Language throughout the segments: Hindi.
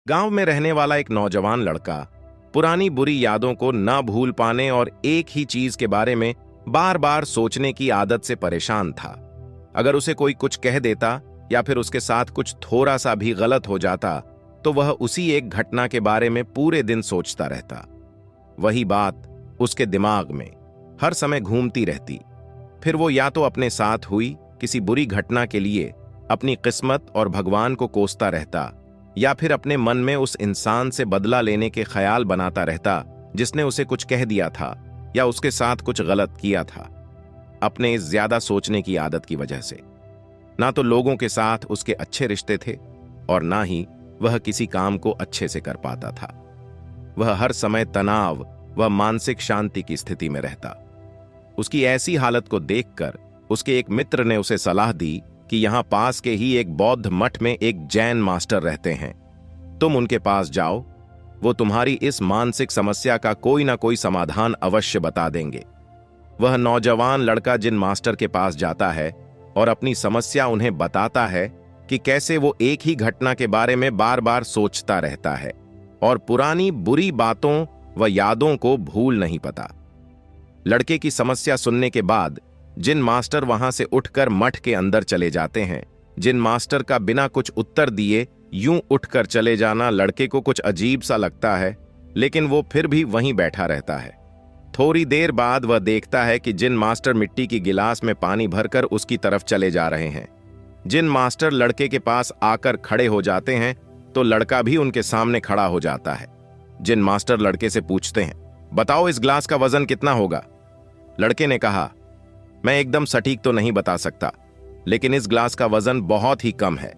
गांव में रहने वाला एक नौजवान लड़का पुरानी बुरी यादों को ना भूल पाने और एक ही चीज के बारे में बार बार सोचने की आदत से परेशान था। अगर उसे कोई कुछ कह देता या फिर उसके साथ कुछ थोड़ा सा भी गलत हो जाता तो वह उसी एक घटना के बारे में पूरे दिन सोचता रहता। वही बात उसके दिमाग में हर समय घूमती रहती। फिर वो या तो अपने साथ हुई किसी बुरी घटना के लिए अपनी किस्मत और भगवान को कोसता रहता, या फिर अपने मन में उस इंसान से बदला लेने के ख्याल बनाता रहता जिसने उसे कुछ कह दिया था या उसके साथ कुछ गलत किया था। अपने इस ज्यादा सोचने की आदत की वजह से ना तो लोगों के साथ उसके अच्छे रिश्ते थे और ना ही वह किसी काम को अच्छे से कर पाता था। वह हर समय तनाव व मानसिक शांति की स्थिति में रहता। उसकी ऐसी हालत को देखकर उसके एक मित्र ने उसे सलाह दी कि यहां पास के ही एक बौद्ध मठ में एक जैन मास्टर रहते हैं, तुम उनके पास जाओ, वो तुम्हारी इस मानसिक समस्या का कोई ना कोई समाधान अवश्य बता देंगे। वह नौजवान लड़का जिन मास्टर के पास जाता है और अपनी समस्या उन्हें बताता है कि कैसे वो एक ही घटना के बारे में बार बार सोचता रहता है और पुरानी बुरी बातों व यादों को भूल नहीं पाता। लड़के की समस्या सुनने के बाद जिन मास्टर वहां से उठकर मठ के अंदर चले जाते हैं। जिन मास्टर का बिना कुछ उत्तर दिए यूं उठकर चले जाना लड़के को कुछ अजीब सा लगता है, लेकिन वो फिर भी वहीं बैठा रहता है। थोड़ी देर बाद वह देखता है कि जिन मास्टर मिट्टी की गिलास में पानी भरकर उसकी तरफ चले जा रहे हैं। जिन मास्टर लड़के के पास आकर खड़े हो जाते हैं तो लड़का भी उनके सामने खड़ा हो जाता है। जिन मास्टर लड़के से पूछते हैं, बताओ इस ग्लास का वजन कितना होगा? लड़के ने कहा, मैं एकदम सटीक तो नहीं बता सकता, लेकिन इस ग्लास का वजन बहुत ही कम है।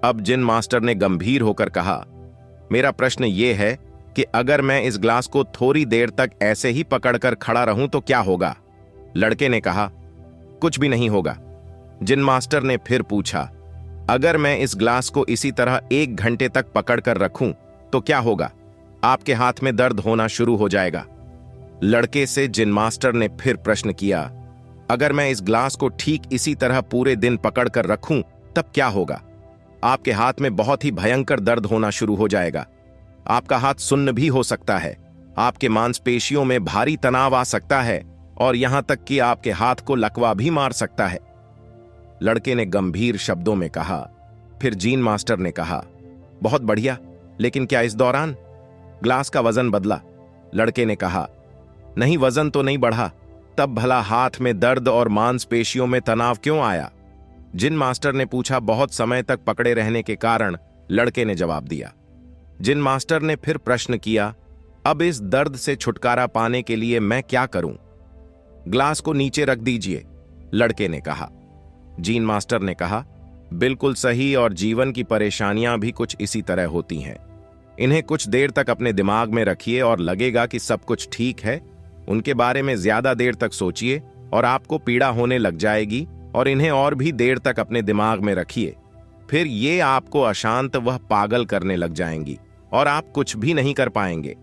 अब जिन मास्टर ने गंभीर होकर कहा, मेरा प्रश्न यह है कि अगर मैं इस ग्लास को थोड़ी देर तक ऐसे ही पकड़कर खड़ा रहूं तो क्या होगा? लड़के ने कहा, कुछ भी नहीं होगा। जिन मास्टर ने फिर पूछा, अगर मैं इस ग्लास को इसी तरह 1 घंटे तक पकड़कर रखूं तो क्या होगा? आपके हाथ में दर्द होना शुरू हो जाएगा। लड़के से जिन मास्टर ने फिर प्रश्न किया, अगर मैं इस ग्लास को ठीक इसी तरह पूरे दिन पकड़कर रखूं तब क्या होगा? आपके हाथ में बहुत ही भयंकर दर्द होना शुरू हो जाएगा। आपका हाथ सुन्न भी हो सकता है, आपके मांसपेशियों में भारी तनाव आ सकता है और यहां तक कि आपके हाथ को लकवा भी मार सकता है। लड़के ने गंभीर शब्दों में कहा। फिर जीन मास्टर ने कहा, बहुत बढ़िया, लेकिन क्या इस दौरान ग्लास का वजन बदला? लड़के ने कहा, नहीं, वजन तो नहीं बढ़ा, तब भला हाथ में दर्द और मांसपेशियों में तनाव क्यों आया? जिन मास्टर ने पूछा। बहुत समय तक पकड़े रहने के कारण लड़के ने जवाब दिया। जिन मास्टर ने फिर प्रश्न किया, अब इस दर्द से छुटकारा पाने के लिए मैं क्या करूं? ग्लास को नीचे रख दीजिए, लड़के ने कहा। जीन मास्टर ने कहा, बिल्कुल सही, और जीवन की परेशानियां भी कुछ इसी तरह होती हैं। इन्हें कुछ देर तक अपने दिमाग में रखिए और लगेगा कि सब कुछ ठीक है। उनके बारे में ज्यादा देर तक सोचिए और आपको पीड़ा होने लग जाएगी, और इन्हें और भी देर तक अपने दिमाग में रखिए, फिर ये आपको अशांत व पागल करने लग जाएंगी और आप कुछ भी नहीं कर पाएंगे।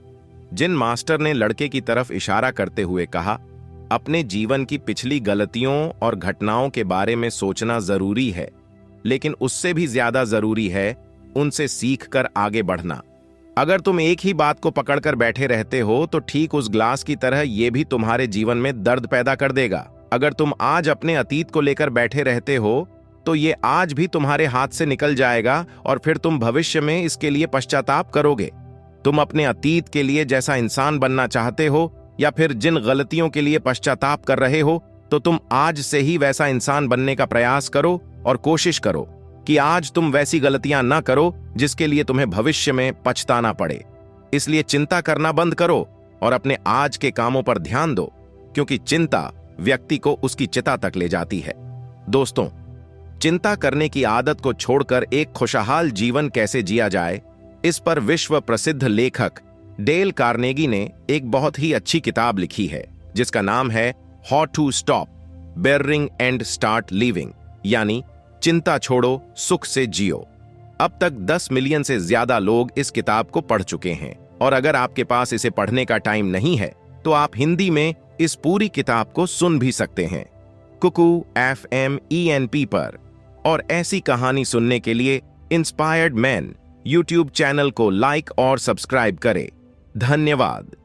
जिन मास्टर ने लड़के की तरफ इशारा करते हुए कहा, अपने जीवन की पिछली गलतियों और घटनाओं के बारे में सोचना जरूरी है, लेकिन उससे भी ज्यादा जरूरी है उनसे सीखकर आगे बढ़ना। अगर तुम एक ही बात को पकड़कर बैठे रहते हो तो ठीक उस ग्लास की तरह यह भी तुम्हारे जीवन में दर्द पैदा कर देगा। अगर तुम आज अपने अतीत को लेकर बैठे रहते हो तो ये आज भी तुम्हारे हाथ से निकल जाएगा और फिर तुम भविष्य में इसके लिए पश्चाताप करोगे। तुम अपने अतीत के लिए जैसा इंसान बनना चाहते हो या फिर जिन गलतियों के लिए पश्चाताप कर रहे हो, तो तुम आज से ही वैसा इंसान बनने का प्रयास करो और कोशिश करो कि आज तुम वैसी गलतियां ना करो जिसके लिए तुम्हें भविष्य में पछताना पड़े। इसलिए चिंता करना बंद करो और अपने आज के कामों पर ध्यान दो, क्योंकि चिंता व्यक्ति को उसकी चिता तक ले जाती है। दोस्तों, चिंता करने की आदत को छोड़कर एक खुशहाल जीवन कैसे जिया जाए, इस पर विश्व प्रसिद्ध लेखक डेल कार्नेगी ने एक बहुत ही अच्छी किताब लिखी है, जिसका नाम है how to stop worrying and start living, यानी चिंता छोड़ो, सुख से जियो। अब तक 10 मिलियन से ज्यादा लोग इस किताब को पढ़ चुके हैं, और अगर आपके पास इसे पढ़ने का टाइम नहीं है तो आप हिंदी में इस पूरी किताब को सुन भी सकते हैं कुकू FMENP पर। और ऐसी कहानी सुनने के लिए इंस्पायर्ड मैन यूट्यूब चैनल को लाइक और सब्सक्राइब करें। धन्यवाद।